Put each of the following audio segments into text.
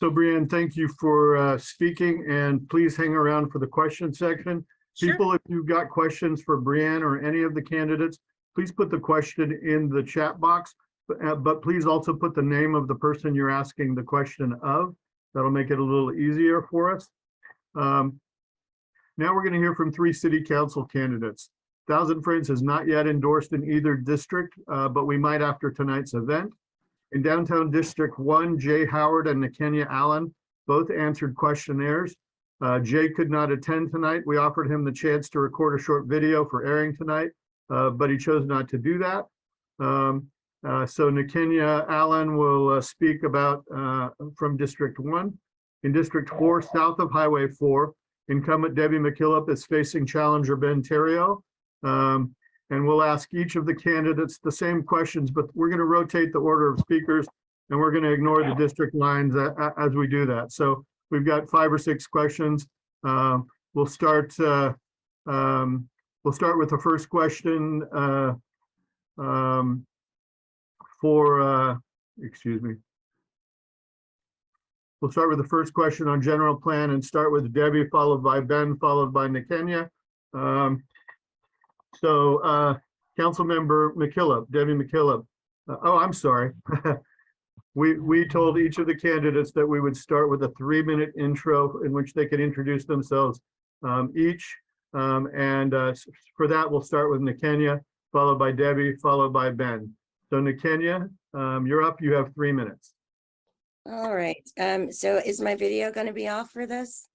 So Brianne, thank you for speaking, and please hang around for the question section. Sure. People, if you've got questions for Brianne or any of the candidates, please put the question in the chat box, but please also put the name of the person you're asking the question of. That'll make it a little easier for us. Now we're going to hear from 3 city council candidates. Thousand Friends has not yet endorsed in either district, but we might after tonight's event. In downtown District 1, Jay Howard and Nakenya Allen both answered questionnaires. Jay could not attend tonight. We offered him the chance to record a short video for airing tonight, but he chose not to do that. So Nakenya Allen will speak about from District 1. In District 4, south of Highway 4, incumbent Debbie McKillop is facing challenger Ben Terrio. And we'll ask each of the candidates the same questions, but we're going to rotate the order of speakers, and we're going to ignore the district lines as we do that. So we've got 5 or 6 questions. We'll start with the first question excuse me. We'll start with the first question on general plan and start with Debbie, followed by Ben, followed by Nakenya. Councilmember McKillop, Debbie McKillop. Oh, I'm sorry. We told each of the candidates that we would start with a 3-minute intro in which they could introduce themselves each. For that, we'll start with Nakenya, followed by Debbie, followed by Ben. So Nakenya, you're up. You have 3 minutes. All right. So is my video going to be off for this?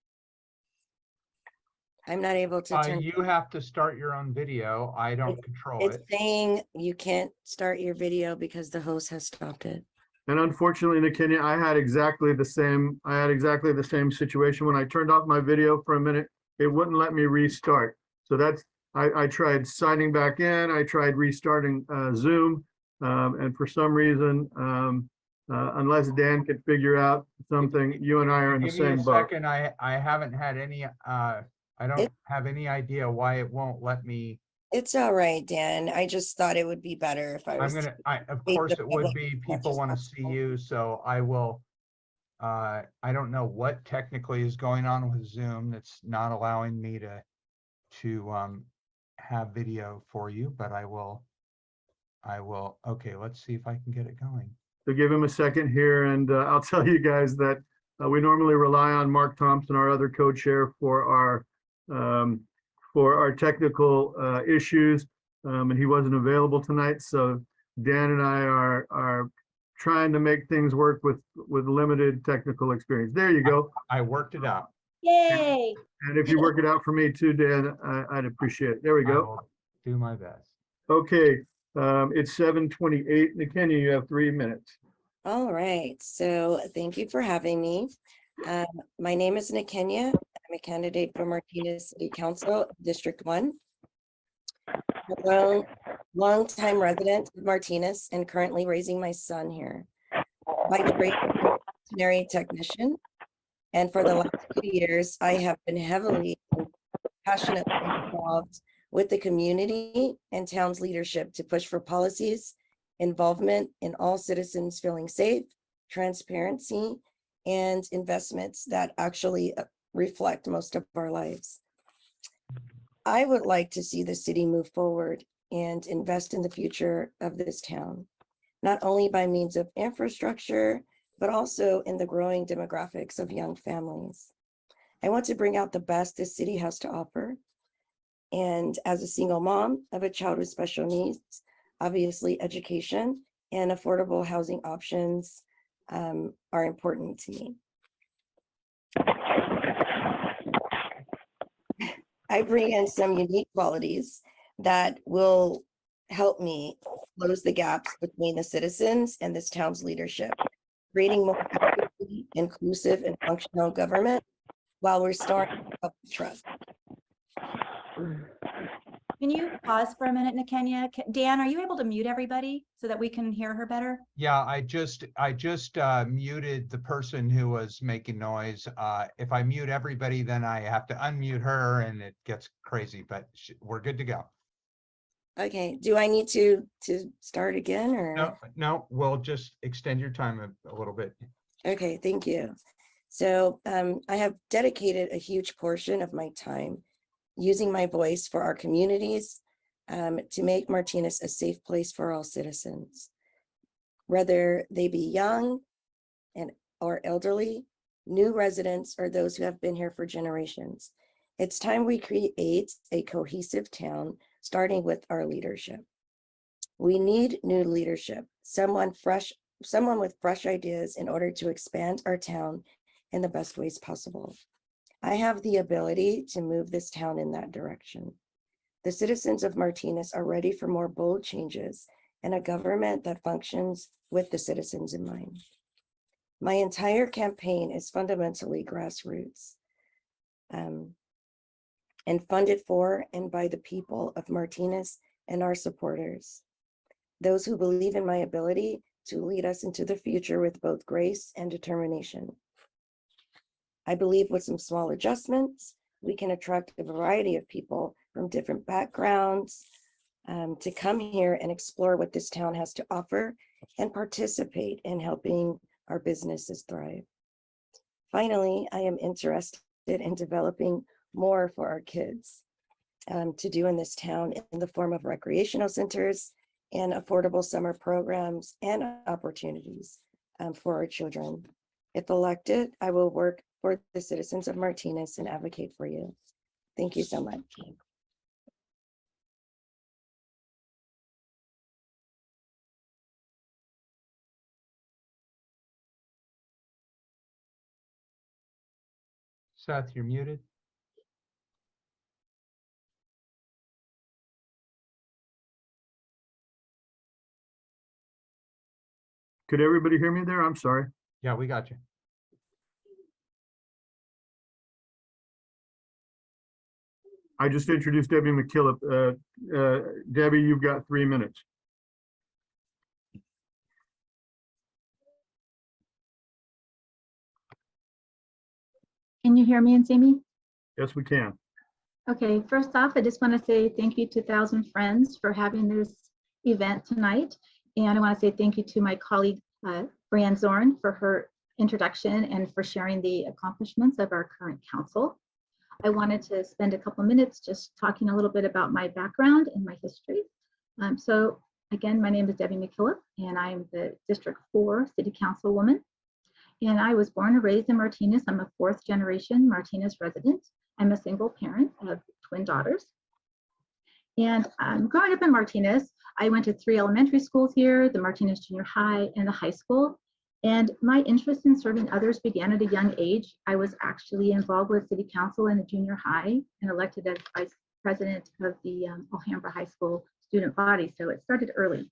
I'm not able to turn. You have to start your own video. I don't control It's it. saying you can't start your video because the host has stopped it. And unfortunately, Nakenya, I had exactly the same situation. When I turned off my video for a minute, it wouldn't let me restart. So that's, I tried signing back in, I tried restarting Zoom, and for some reason, unless Dan could figure out something, you and I are in the same boat. Give me a second. I haven't had any, I don't have any idea why it won't let me. It's all right, Dan. I just thought it would be better if I was. Of course it would be. People want to see you, so I will. I don't know what technically is going on with Zoom that's not allowing me to have video for you, but I will. Okay, let's see if I can get it going. So give him a second here, and I'll tell you guys that we normally rely on Mark Thompson, our other co-chair, for our technical issues, and he wasn't available tonight. So Dan and I are trying to make things work with limited technical experience. There you go. I worked it out. Yay! And if you work it out for me too, Dan, I'd appreciate it. There we I go. will do my best. Okay, it's 7:28. Nakenya, you have 3 minutes. All right. So thank you for having me. My name is Nakenya. I'm a candidate for Martinez City Council, District 1. I'm a long-time resident of Martinez and currently raising my son here. By trade, I'm a veterinary technician. And for the last 2 years, I have been heavily and passionately involved with the community and town's leadership to push for policies, involvement in all citizens feeling safe, transparency, and investments that actually reflect most of our lives. I would like to see the city move forward and invest in the future of this town, not only by means of infrastructure, but also in the growing demographics of young families. I want to bring out the best the city has to offer. And as a single mom of a child with special needs, obviously education and affordable housing options are important to me. I bring in some unique qualities that will help me close the gaps between the citizens and this town's leadership, creating more equity, inclusive, and functional government while restoring public trust. Can you pause for a minute, Nakenya? Dan, are you able to mute everybody so that we can hear her better? Yeah, I just muted the person who was making noise. If I mute everybody, then I have to unmute her and it gets crazy, but we're good to go. Okay, do I need to start again or? No, we'll just extend your time a little bit. Okay, thank you. So I have dedicated a huge portion of my time using my voice for our communities to make Martinez a safe place for all citizens, whether they be young or elderly, new residents, or those who have been here for generations. It's time we create a cohesive town, starting with our leadership. We need new leadership, someone with fresh ideas in order to expand our town in the best ways possible. I have the ability to move this town in that direction. The citizens of Martinez are ready for more bold changes and a government that functions with the citizens in mind. My entire campaign is fundamentally grassroots and funded for and by the people of Martinez and our supporters, those who believe in my ability to lead us into the future with both grace and determination. I believe with some small adjustments, we can attract a variety of people from different backgrounds to come here and explore what this town has to offer and participate in helping our businesses thrive. Finally, I am interested in developing more for our kids to do in this town in the form of recreational centers and affordable summer programs and opportunities for our children. If elected, I will work for the citizens of Martinez and advocate for you. Thank you so much. Seth, you're muted. Could everybody hear me there? I'm sorry. Yeah, we got you. I just introduced Debbie McKillop. Debbie, you've got 3 minutes. Can you hear me and see me? Yes, we can. Okay, first off, I just want to say thank you to 1,000 Friends for having this event tonight. And I want to say thank you to my colleague, Brianne Zorn, for her introduction and for sharing the accomplishments of our current council. I wanted to spend a couple minutes just talking a little bit about my background and my history. So again, my name is Debbie McKillop, and I'm the District 4 City Councilwoman. And I was born and raised in Martinez. I'm a 4th generation Martinez resident. I'm a single parent of twin daughters. And growing up in Martinez, I went to 3 elementary schools here, the Martinez Junior High and the high school. And my interest in serving others began at a young age. I was actually involved with city council in the junior high and elected as vice president of the Alhambra High School student body. So it started early.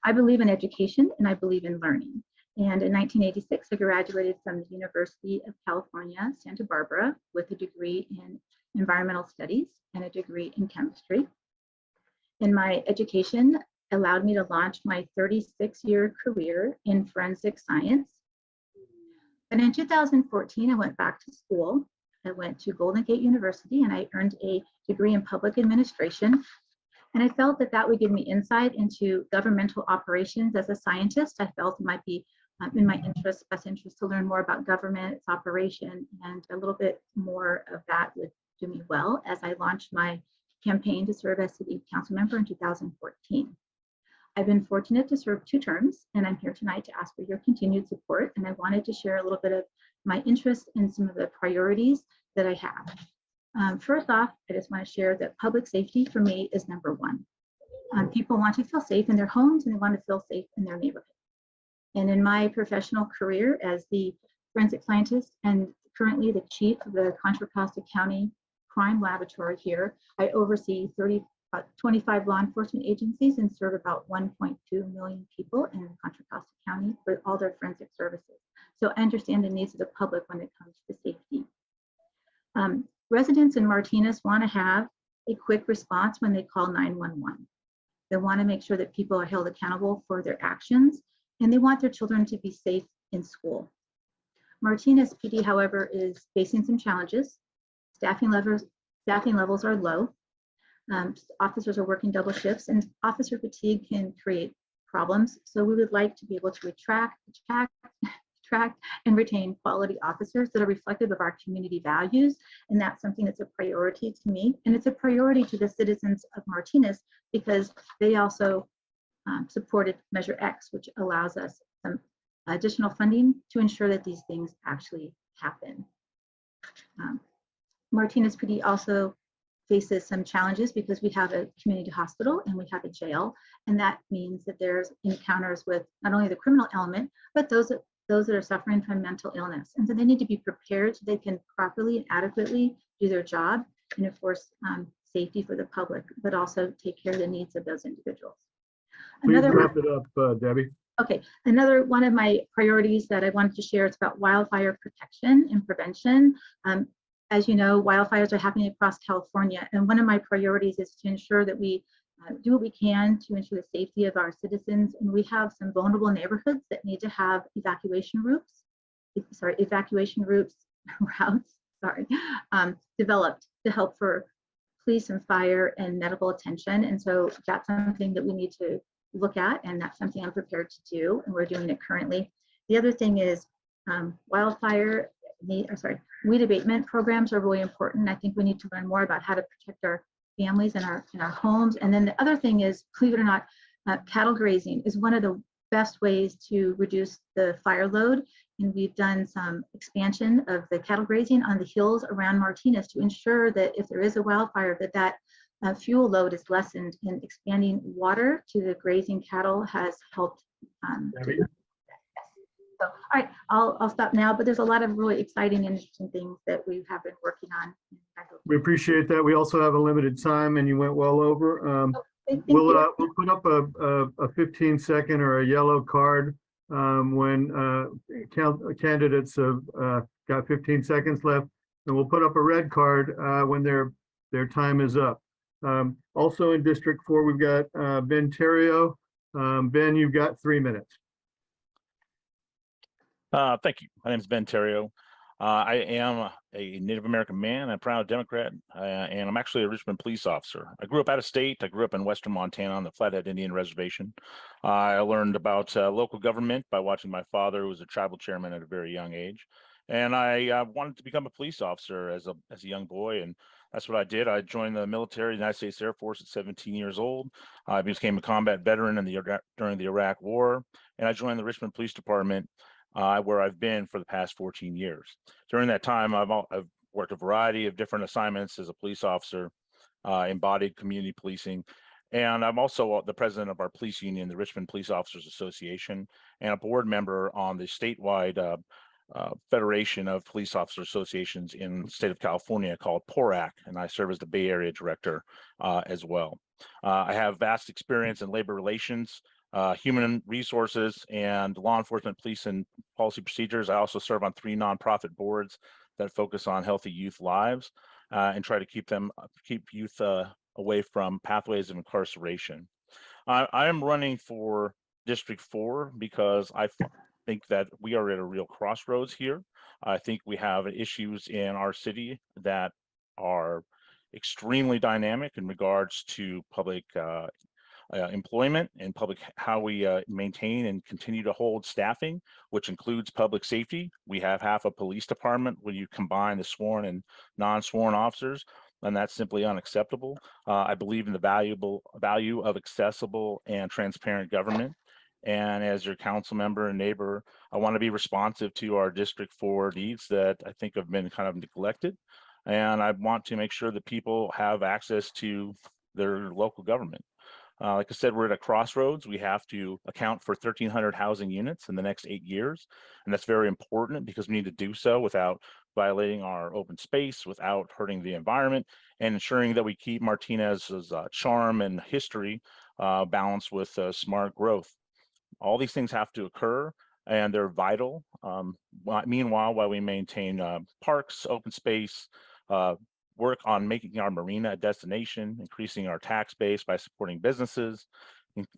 I believe in education and I believe in learning. And in 1986, I graduated from the University of California, Santa Barbara, with a degree in environmental studies and a degree in chemistry. And my education allowed me to launch my 36-year career in forensic science. And in 2014, I went back to school. I went to Golden Gate University and I earned a degree in public administration. And I felt that that would give me insight into governmental operations as a scientist. I felt it might be in my best interest to learn more about government, its operation, and a little bit more of that would do me well as I launched my campaign to serve as city council member in 2014. I've been fortunate to serve 2 terms, and I'm here tonight to ask for your continued support. And I wanted to share a little bit of my interest in some of the priorities that I have. First off, I just want to share that public safety for me is number 1. People want to feel safe in their homes and they want to feel safe in their neighborhood. And in my professional career as the forensic scientist and currently the chief of the Contra Costa County Crime Laboratory here, I oversee 25 law enforcement agencies and serve about 1.2 million people in Contra Costa County for all their forensic services. So I understand the needs of the public when it comes to safety. Residents in Martinez want to have a quick response when they call 911. They want to make sure that people are held accountable for their actions, and they want their children to be safe in school. Martinez PD, however, is facing some challenges. Staffing levels are low. Officers are working double shifts, and officer fatigue can create problems. So we would like to be able to attract attract and retain quality officers that are reflective of our community values. And that's something that's a priority to me. And it's a priority to the citizens of Martinez because they also supported Measure X, which allows us some additional funding to ensure that these things actually happen. Martinez PD also faces some challenges because we have a community hospital and we have a jail. And that means that there's encounters with not only the criminal element, but those that are suffering from mental illness. And so they need to be prepared so they can properly and adequately do their job and enforce safety for the public, but also take care of the needs of those individuals. Please wrap it up, Debbie. Okay, another one of my priorities that I wanted to share is about wildfire protection and prevention. As you know, wildfires are happening across California, and one of my priorities is to ensure that we do what we can to ensure the safety of our citizens. And we have some vulnerable neighborhoods that need to have evacuation routes, developed to help for police and fire and medical attention. And so that's something that we need to look at, and that's something I'm prepared to do, and we're doing it currently. The other thing is weed abatement programs are really important. I think we need to learn more about how to protect our families and our homes. And then the other thing is, believe it or not, cattle grazing is one of the best ways to reduce the fire load. And we've done some expansion of the cattle grazing on the hills around Martinez to ensure that if there is a wildfire, that fuel load is lessened, and expanding water to the grazing cattle has helped. So, all right, I'll stop now, but there's a lot of really exciting and interesting things that we have been working on. We appreciate that. We also have a limited time and you went well over. We'll put up a 15-second or a yellow card when candidates have got 15 seconds left, and we'll put up a red card when their time is up. Also in District 4, we've got Ben Terrio. Ben, you've got 3 minutes. Thank you. My name is Ben Terrio. I am a Native American man, a proud Democrat, and I'm actually a Richmond police officer. I grew up out of state. I grew up in western Montana on the Flathead Indian Reservation. I learned about local government by watching my father, who was a tribal chairman at a very young age. And I wanted to become a police officer as a young boy, and that's what I did. I joined the military, the United States Air Force, at 17 years old. I became a combat veteran during the Iraq War, and I joined the Richmond Police Department, where I've been for the past 14 years. During that time, I've worked a variety of different assignments as a police officer, embodied community policing, and I'm also the president of our police union, the Richmond Police Officers Association, and a board member on the statewide Federation of Police Officer Associations in the state of California called PORAC, and I serve as the Bay Area director as well. I have vast experience in labor relations, human resources, and law enforcement, police, and policy procedures. I also serve on 3 nonprofit boards that focus on healthy youth lives and try to keep youth away from pathways of incarceration. I am running for District 4 because I think that we are at a real crossroads here. I think we have issues in our city that are extremely dynamic in regards to public employment and how we maintain and continue to hold staffing, which includes public safety. We have half a police department when you combine the sworn and non-sworn officers, and that's simply unacceptable. I believe in the value of accessible and transparent government. And as your council member and neighbor, I want to be responsive to our District 4 needs that I think have been kind of neglected. And I want to make sure that people have access to their local government. Like I said, we're at a crossroads. We have to account for 1,300 housing units in the next 8 years. And that's very important because we need to do so without violating our open space, without hurting the environment, and ensuring that we keep Martinez's charm and history balanced with smart growth. All these things have to occur, and they're vital. Meanwhile, while we maintain parks, open space, work on making our marina a destination, increasing our tax base by supporting businesses,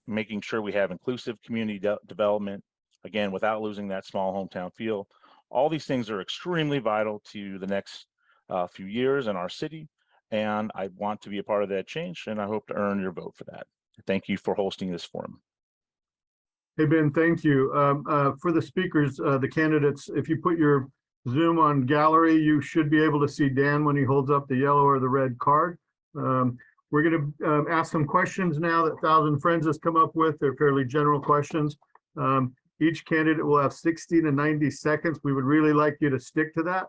making sure we have inclusive community development, again, without losing that small hometown feel. All these things are extremely vital to the next few years in our city, and I want to be a part of that change, and I hope to earn your vote for that. Thank you for hosting this forum. Hey, Ben, thank you. For the speakers, the candidates, if you put your Zoom on gallery, you should be able to see Dan when he holds up the yellow or the red card. We're going to ask some questions now that Thousand Friends has come up with. They're fairly general questions. Each candidate will have 60 to 90 seconds. We would really like you to stick to that.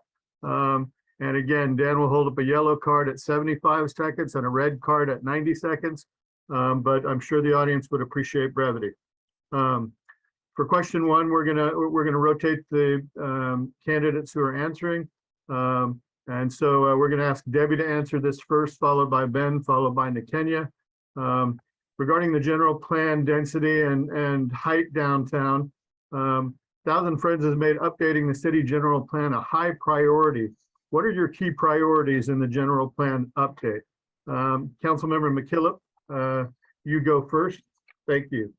And again, Dan will hold up a yellow card at 75 seconds and a red card at 90 seconds. But I'm sure the audience would appreciate brevity. For question one, we're gonna rotate the candidates who are answering. And so we're gonna ask Debbie to answer this first, followed by Ben, followed by Nikenya. Regarding the general plan density and height downtown, Thousand Friends has made updating the city general plan a high priority. What are your key priorities in the general plan update? Councilmember McKillop, you go first. Thank you.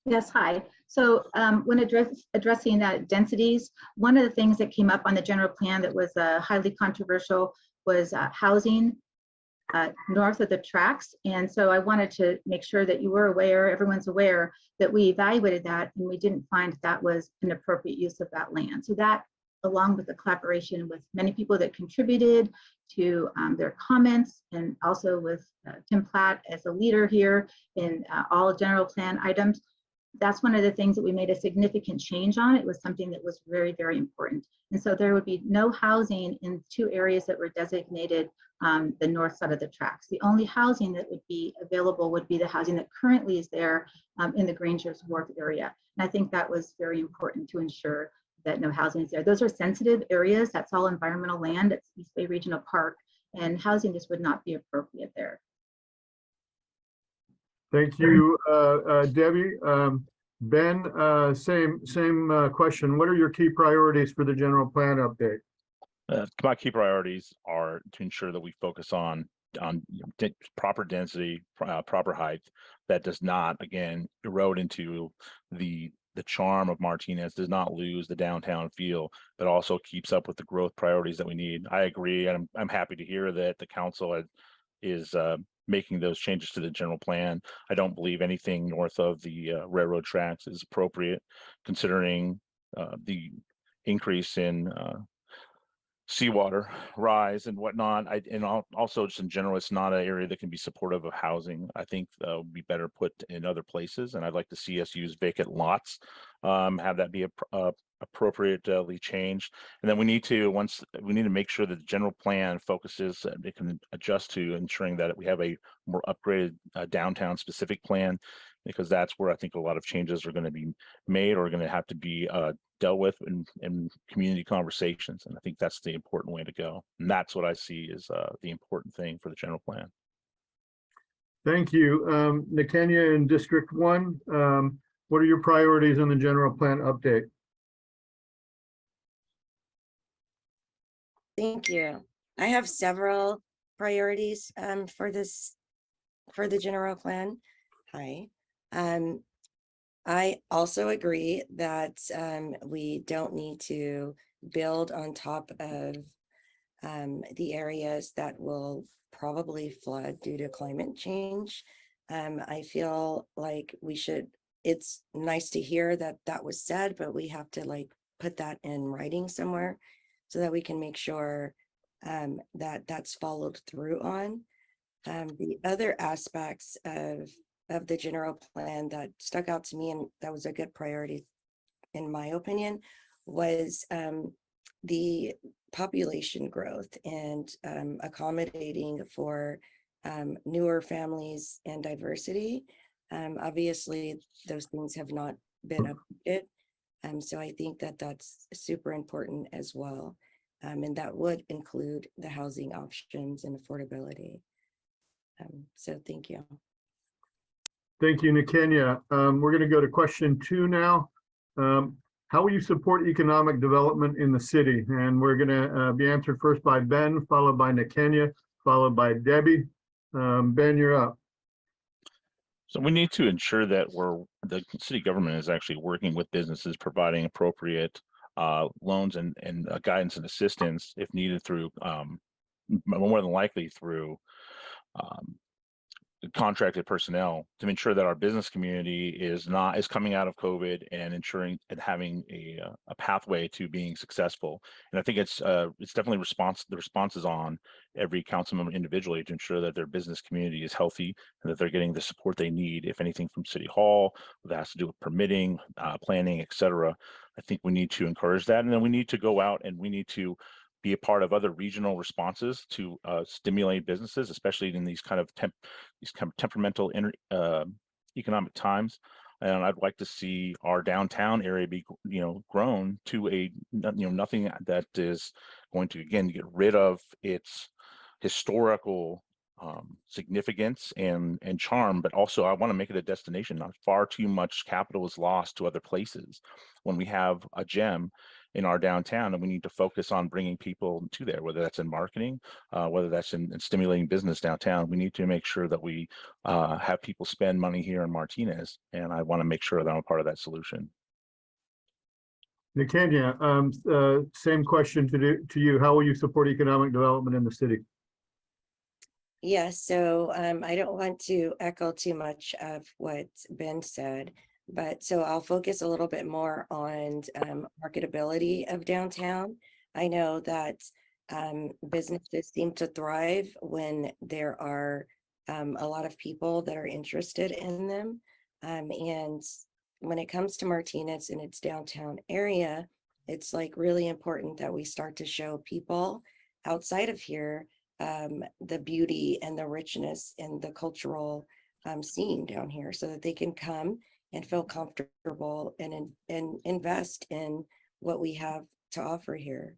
Yes, hi. So when addressing that densities, one of the things that came up on the general plan that was highly controversial was housing north of the tracks. And so I wanted to make sure that you were aware, everyone's aware, that we evaluated that and we didn't find that was an appropriate use of that land. So that, along with the collaboration with many people that contributed to their comments, and also with Tim Platt as a leader here in all general plan items, that's one of the things that we made a significant change on. It was something that was very, very important. And so there would be no housing in 2 areas that were designated the north side of the tracks. The only housing that would be available would be the housing that currently is there in the Granger's Wharf area. And I think that was very important to ensure that no housing is there. Those are sensitive areas. That's all environmental land. It's East Bay Regional Park, and housing just would not be appropriate there. Thank you, Debbie. Ben, same question. What are your key priorities for the general plan update? My key priorities are to ensure that we focus on proper density, proper height that does not, again, erode into the charm of Martinez, does not lose the downtown feel, but also keeps up with the growth priorities that we need. I agree, and I'm happy to hear that the council is making those changes to the general plan. I don't believe anything north of the railroad tracks is appropriate, considering the increase in seawater rise and whatnot. Also just in general, it's not an area that can be supportive of housing. I think would be better put in other places, and I'd like to see us use vacant lots, have that be appropriately changed. And then we need to make sure that the general plan focuses, it can adjust to ensuring that we have a more upgraded downtown specific plan, because that's where I think a lot of changes are going to be made or are going to have to be dealt with in community conversations. And I think that's the important way to go. And that's what I see as the important thing for the general plan. Thank you. Nikenya in District 1, what are your priorities in the general plan update? Thank you. I have several priorities for the general plan. Hi. I also agree that we don't need to build on top of the areas that will probably flood due to climate change. I feel like we should, it's nice to hear that that was said, but we have to like put that in writing somewhere so that we can make sure that that's followed through on. The other aspects of the general plan that stuck out to me, and that was a good priority in my opinion, was the population growth and accommodating for newer families and diversity. Obviously, those things have not been updated. So I think that that's super important as well. And that would include the housing options and affordability. So thank you. Thank you, Nikenya. We're going to go to question 2 now. How will you support economic development in the city? And we're going to be answered first by Ben, followed by Nikenya, followed by Debbie. Ben, you're up. So we need to ensure that the city government is actually working with businesses, providing appropriate loans and guidance and assistance if needed through, more than likely through contracted personnel to ensure that our business community is coming out of COVID and ensuring and having a pathway to being successful. And I think it's definitely the response is on every council member individually to ensure that their business community is healthy and that they're getting the support they need, if anything from City Hall that has to do with permitting, planning, et cetera. I think we need to encourage that, and then we need to go out and we need to be a part of other regional responses to stimulate businesses, especially in these kind of temperamental economic times. And I'd like to see our downtown area be, grown to a, nothing that is going to, again, get rid of its historical significance and charm, but also I want to make it a destination. Not far too much capital is lost to other places when we have a gem in our downtown, and we need to focus on bringing people to there, whether that's in marketing, whether that's in stimulating business downtown. We need to make sure that we have people spend money here in Martinez, and I want to make sure that I'm a part of that solution. Nikenya, same question to you. How will you support economic development in the city? Yes, so I don't want to echo too much of what's been said, but so I'll focus a little bit more on marketability of downtown. I know that businesses seem to thrive when there are a lot of people that are interested in them. And when it comes to Martinez and its downtown area, it's like really important that we start to show people outside of here the beauty and the richness and the cultural scene down here, so that they can come and feel comfortable and invest in what we have to offer here.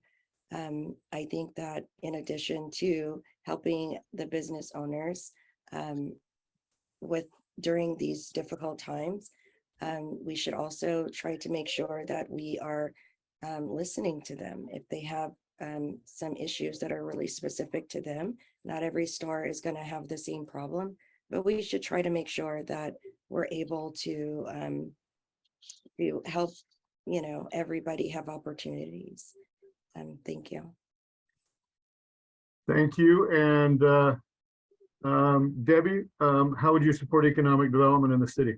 I think that in addition to helping the business owners during these difficult times, we should also try to make sure that we are listening to them if they have some issues that are really specific to them. Not every store is going to have the same problem, but we should try to make sure that we're able to help, everybody have opportunities. Thank you. Thank you. And Debbie, how would you support economic development in the city?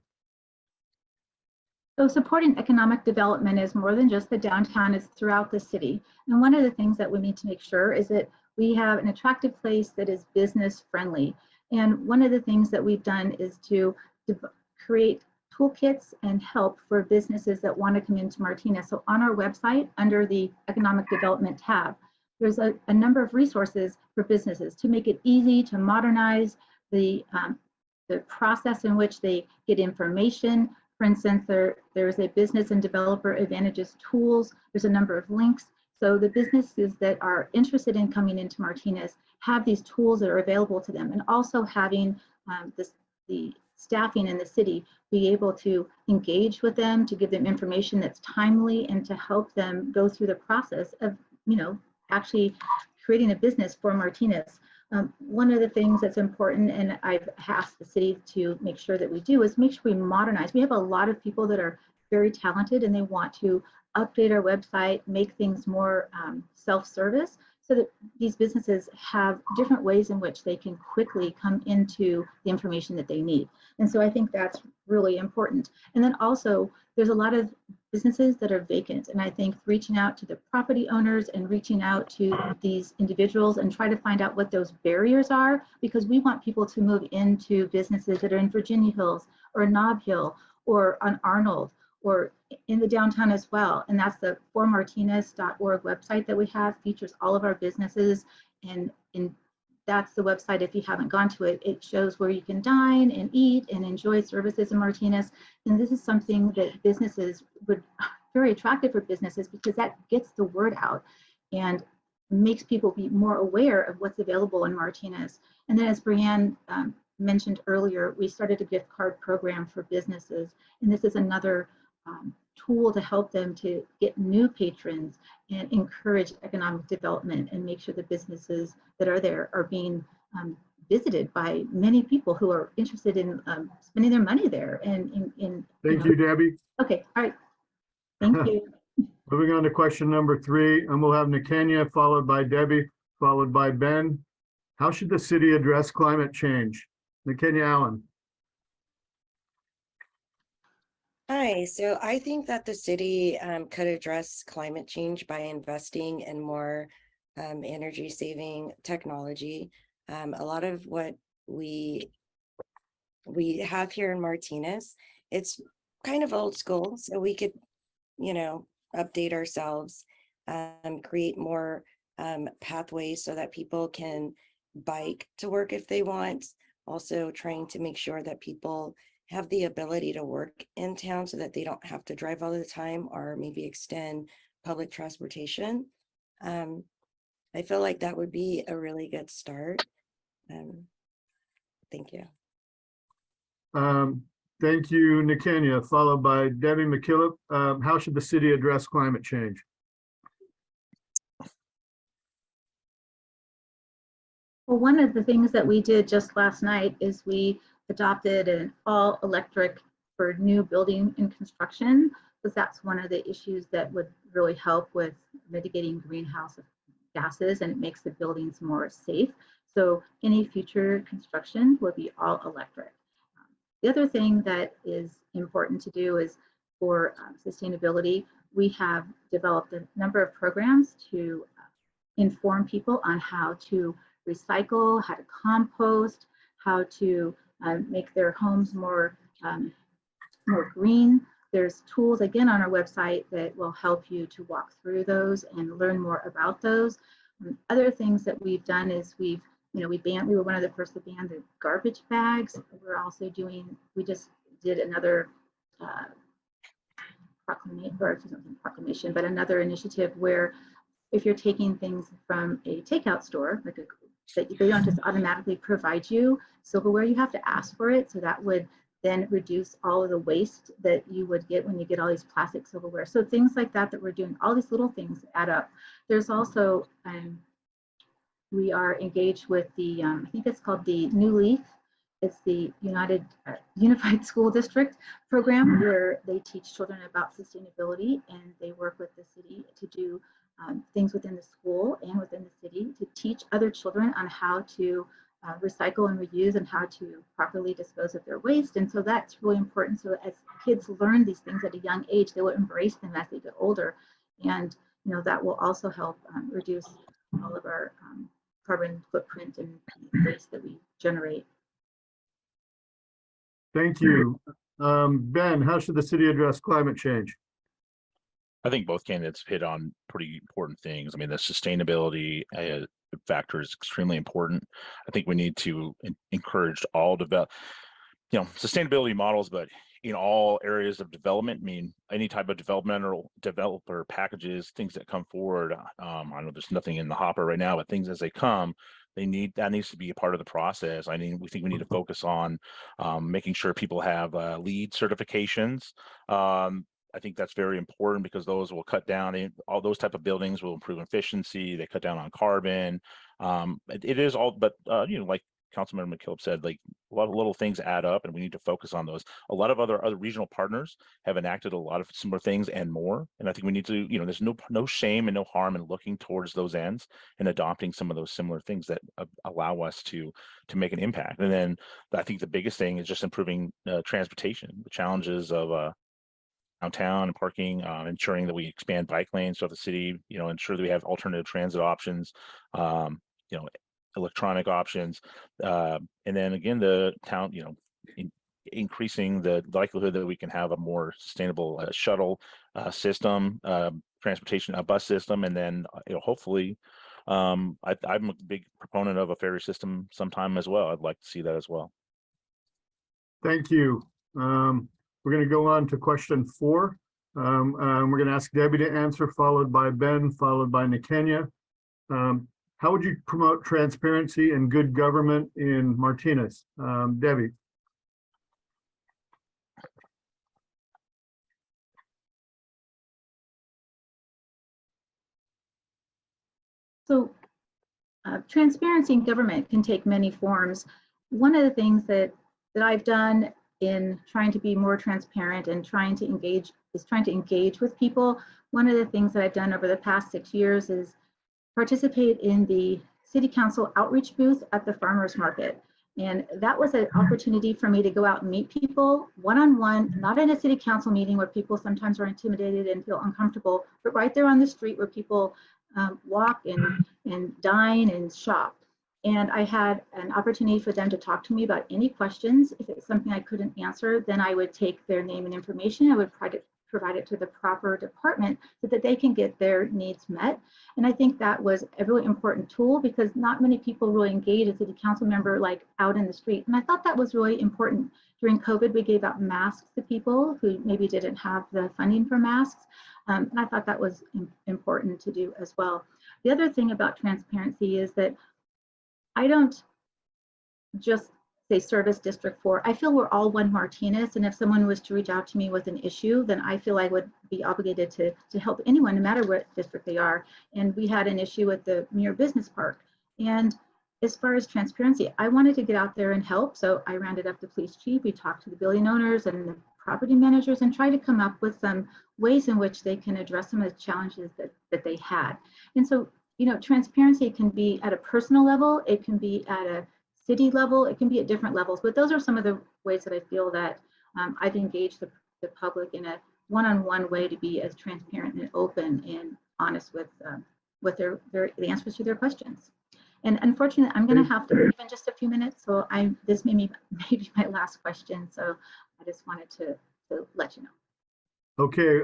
So supporting economic development is more than just the downtown, it's throughout the city. And one of the things that we need to make sure is that we have an attractive place that is business friendly. And one of the things that we've done is to create toolkits and help for businesses that want to come into Martinez. So on our website, under the economic development tab, there's a number of resources for businesses to make it easy to modernize the process in which they get information. For instance, there's a business and developer advantages tools. There's a number of links. So the businesses that are interested in coming into Martinez have these tools that are available to them, and also having the staffing in the city be able to engage with them, to give them information that's timely, and to help them go through the process of, actually creating a business for Martinez. One of the things that's important, and I've asked the city to make sure that we do, is make sure we modernize. We have a lot of people that are very talented and they want to update our website, make things more self-service, so that these businesses have different ways in which they can quickly come into the information that they need. And so I think that's really important. And then also, there's a lot of businesses that are vacant. And I think reaching out to the property owners and reaching out to these individuals and try to find out what those barriers are, because we want people to move into businesses that are in Virginia Hills or Nob Hill or on Arnold or in the downtown as well. And that's the formartinez.org website that we have, features all of our businesses. And that's the website, if you haven't gone to it, it shows where you can dine and eat and enjoy services in Martinez. And this is something that businesses would, very attractive for businesses, because that gets the word out and makes people be more aware of what's available in Martinez. And then, as Brianne mentioned earlier, we started a gift card program for businesses. And this is another tool to help them to get new patrons and encourage economic development and make sure the businesses that are there are being visited by many people who are interested in spending their money there. And Thank you, Debbie. Okay, all right. Thank you. Moving on to question number 3, and we'll have Nikenya followed by Debbie, followed by Ben. How should the city address climate change? Nakenya Allen. Hi, so I think that the city could address climate change by investing in more energy saving technology. A lot of what we have here in Martinez, it's kind of old school, so we could, update ourselves, create more pathways so that people can bike to work if they want. Also trying to make sure that people have the ability to work in town so that they don't have to drive all the time, or maybe extend public transportation. I feel like that would be a really good start. Thank you. Thank you, Nakenya, followed by Debbie McKillop. How should the city address climate change? Well, one of the things that we did just last night is we adopted an all electric for new building and construction, because that's one of the issues that would really help with mitigating greenhouse gases, and it makes the buildings more safe. So any future construction will be all electric. The other thing that is important to do is for sustainability, we have developed a number of programs to inform people on how to recycle, how to compost, how to make their homes more green. There's tools again on our website that will help you to walk through those and learn more about those. Other things that we've done is we were one of the first to ban the garbage bags. We're also we just did another proclamation, but another initiative where if you're taking things from a takeout store, like they don't just automatically provide you silverware, you have to ask for it. So that would then reduce all of the waste that you would get when you get all these plastic silverware. So things like that we're doing, all these little things add up. There's also, we are engaged with the, I think it's called the New Leaf. It's the Unified School District program where they teach children about sustainability, and they work with the city to do things within the school and within the city to teach other children on how to recycle and reuse and how to properly dispose of their waste. And so that's really important. So as kids learn these things at a young age, they will embrace them as they get older. And that will also help reduce all of our carbon footprint and waste that we generate. Thank you. Ben, how should the city address climate change? I think both candidates hit on pretty important things. I mean, the sustainability factor is extremely important. I think we need to encourage all sustainability models, but in all areas of development. I mean, any type of developmental developer packages, things that come forward. I know there's nothing in the hopper right now, but things as they come, that needs to be a part of the process. We think we need to focus on making sure people have LEED certifications. I think that's very important because those will cut down, all those type of buildings will improve efficiency. They cut down on carbon. It is all, but like Councilmember McKillop said, like a lot of little things add up, and we need to focus on those. A lot of other regional partners have enacted a lot of similar things and more. And I think we need to, there's no shame and no harm in looking towards those ends and adopting some of those similar things that allow us to make an impact. And then I think the biggest thing is just improving transportation. The challenges of downtown and parking, ensuring that we expand bike lanes throughout the city, ensure that we have alternative transit options, electronic options, and then again, the town, increasing the likelihood that we can have a more sustainable shuttle system, transportation, a bus system, and then hopefully, I'm a big proponent of a ferry system sometime as well. I'd like to see that as well. Thank you. We're going to go on to question 4. We're going to ask Debbie to answer, followed by Ben, followed by Nakenya. How would you promote transparency and good government in Martinez? Debbie. So transparency in government can take many forms. One of the things that I've done in trying to be more transparent and trying to engage with people. One of the things that I've done over the past 6 years is participate in the city council outreach booth at the farmers market. And that was an opportunity for me to go out and meet people one-on-one, not in a city council meeting where people sometimes are intimidated and feel uncomfortable, but right there on the street where people walk and dine and shop. And I had an opportunity for them to talk to me about any questions. If it's something I couldn't answer, then I would take their name and information. I would provide it to the proper department so that they can get their needs met. And I think that was a really important tool because not many people really engage a city council member like out in the street. And I thought that was really important. During COVID, we gave out masks to people who maybe didn't have the funding for masks. And I thought that was important to do as well. The other thing about transparency is that I don't just say service district 4. I feel we're all one Martinez, and if someone was to reach out to me with an issue, then I feel I would be obligated to help anyone, no matter what district they are. And we had an issue with the Muir Business Park. And as far as transparency, I wanted to get out there and help. So I rounded up the police chief. We talked to the building owners and the property managers and tried to come up with some ways in which they can address some of the challenges that they had. And so, you know, transparency can be at a personal level, it can be at a city level, it can be at different levels, but those are some of the ways that I feel that I've engaged the public in a one-on-one way to be as transparent and open and honest with the answers to their questions. And unfortunately, I'm going to have to leave in just a few minutes, so this may be my last question, so I just wanted to let you know. Okay,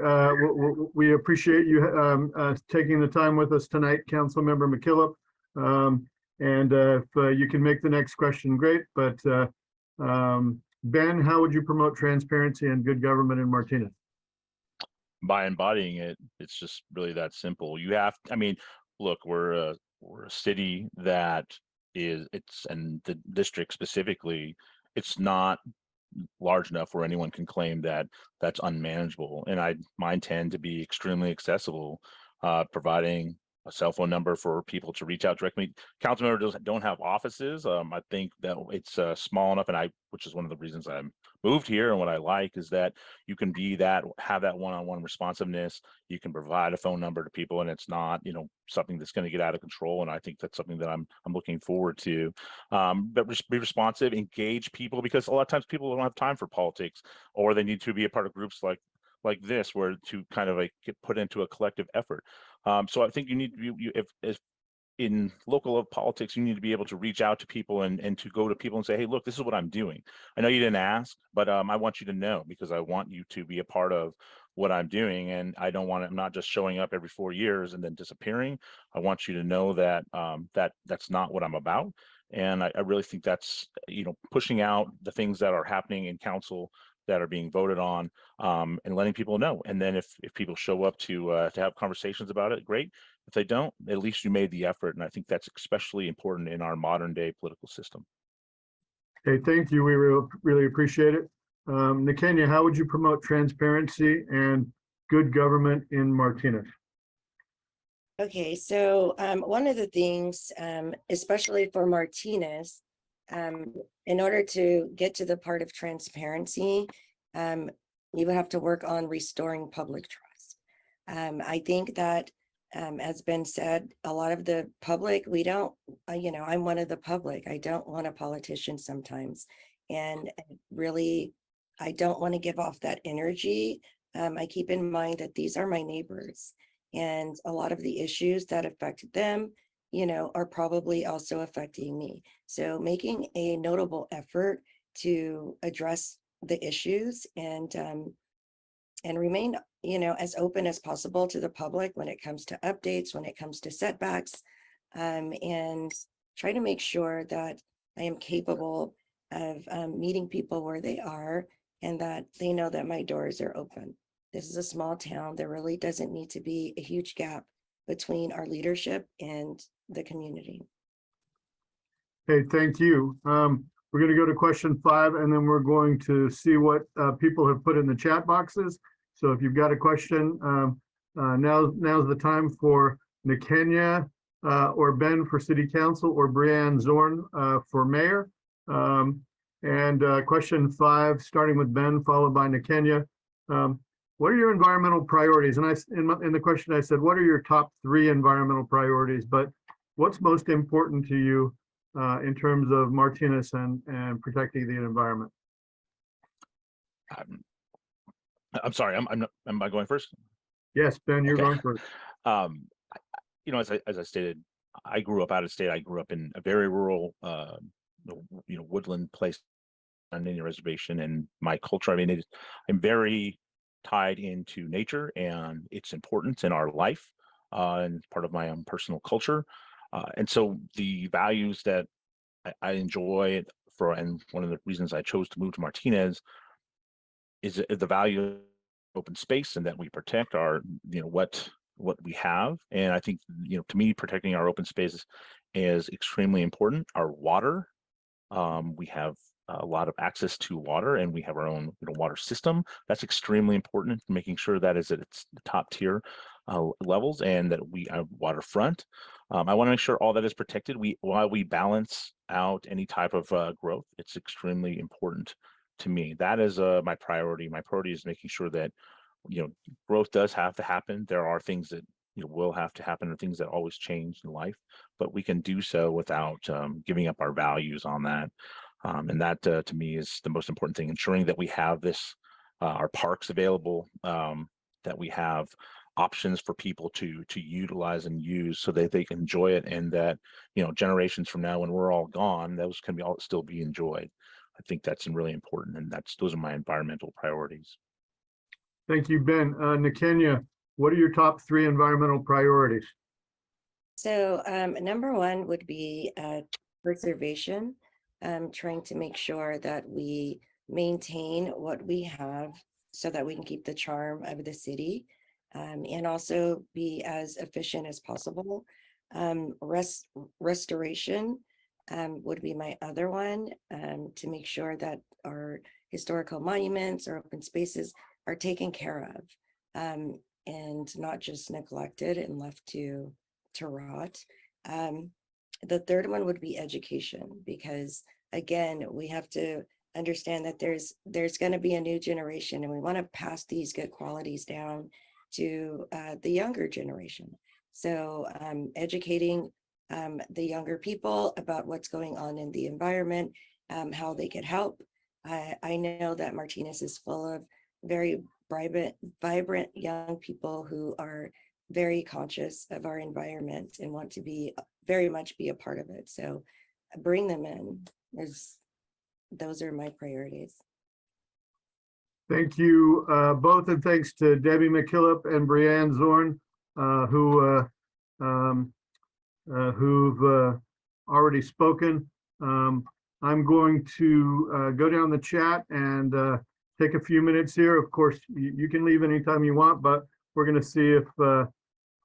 we appreciate you taking the time with us tonight, Councilmember McKillop. And if you can make the next question, great. But Ben, how would you promote transparency and good government in Martinez? By embodying it, it's just really that simple. You have, I mean, look, we're a city that and the district specifically, it's not large enough where anyone can claim that that's unmanageable. And mine tend to be extremely accessible, providing a cell phone number for people to reach out directly. Council members don't have offices. I think that it's small enough, and which is one of the reasons I moved here. And what I like is that you can have that one-on-one responsiveness. You can provide a phone number to people, and it's not, you know, something that's going to get out of control. And I think that's something that I'm looking forward to. But be responsive, engage people, because a lot of times people don't have time for politics, or they need to be a part of groups like this, where to kind of like get put into a collective effort. So I think you need to be, if in local politics, you need to be able to reach out to people and to go to people and say, hey, look, this is what I'm doing. I know you didn't ask, but I want you to know, because I want you to be a part of what I'm doing. And I'm not just showing up every 4 years and then disappearing. I want you to know that that's not what I'm about. And I really think that's, you know, pushing out the things that are happening in council that are being voted on, and letting people know. And then if people show up to have conversations about it, great. If they don't, at least you made the effort. And I think that's especially important in our modern day political system. Okay, thank you. We really appreciate it. Nakenya, how would you promote transparency and good government in Martinez? Okay, so one of the things, especially for Martinez, in order to get to the part of transparency, you would have to work on restoring public trust. I think that, as been said, a lot of the public, we don't, you know, I'm one of the public. I don't want a politician sometimes. And really, I don't want to give off that energy. I keep in mind that these are my neighbors, and a lot of the issues that affect them, you know, are probably also affecting me. So making a notable effort to address the issues and remain, you know, as open as possible to the public when it comes to updates, when it comes to setbacks, and try to make sure that I am capable of meeting people where they are, and that they know that my doors are open. This is a small town. There really doesn't need to be a huge gap between our leadership and the community. Okay, thank you. We're going to go to question 5, and then we're going to see what people have put in the chat boxes. So if you've got a question, now's the time for Nakenya or Ben for City Council, or Brianne Zorn for Mayor. Question 5, starting with Ben, followed by Nakenya. What are your environmental priorities? And in the question I said, what are your top 3 environmental priorities? But what's most important to you in terms of Martinez and protecting the environment? I'm sorry, am I going first? Yes, Ben, you're Okay. going first. As I stated, I grew up out of state. I grew up in a very rural, woodland place on Indian reservation, and my culture. I mean, I'm very tied into nature and its importance in our life, and part of my own personal culture. And so the values that I enjoy and one of the reasons I chose to move to Martinez is the value of open space, and that we protect our, what we have. And I think, to me, protecting our open spaces is extremely important. Our water, we have a lot of access to water, and we have our own water system. That's extremely important, making sure that is at its top tier levels, and that we have waterfront. I want to make sure all that is protected. While we balance out any type of growth, it's extremely important to me. That is my priority. My priority is making sure that growth does have to happen. There are things that will have to happen, or things that always change in life, but we can do so without giving up our values on that. And that to me is the most important thing, ensuring that we have our parks available, that we have options for people to utilize and use so that they can enjoy it, and that generations from now, when we're all gone, those can still be enjoyed. I think that's really important, and those are my environmental priorities. Thank you, Ben. Nakenya, what are your top 3 environmental priorities? So number 1 would be preservation, trying to make sure that we maintain what we have so that we can keep the charm of the city, and also be as efficient as possible. Restoration would be my other one, to make sure that our historical monuments or open spaces are taken care of, and not just neglected and left to rot. The third one would be education, because again, we have to understand that there's going to be a new generation, and we want to pass these good qualities down to the younger generation. So educating the younger people about what's going on in the environment, how they could help. I know that Martinez is full of very vibrant young people who are very conscious of our environment and want to very much be a part of it. So bring them in. Those are my priorities. Thank you both, and thanks to Debbie McKillop and Brianne Zorn, who've already spoken. I'm going to go down the chat and take a few minutes here. Of course, you can leave anytime you want, but we're going to see if there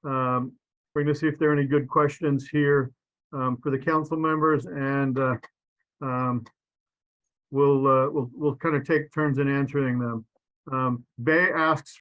are any good questions here for the council members, and we'll kind of take turns in answering them. Bay asks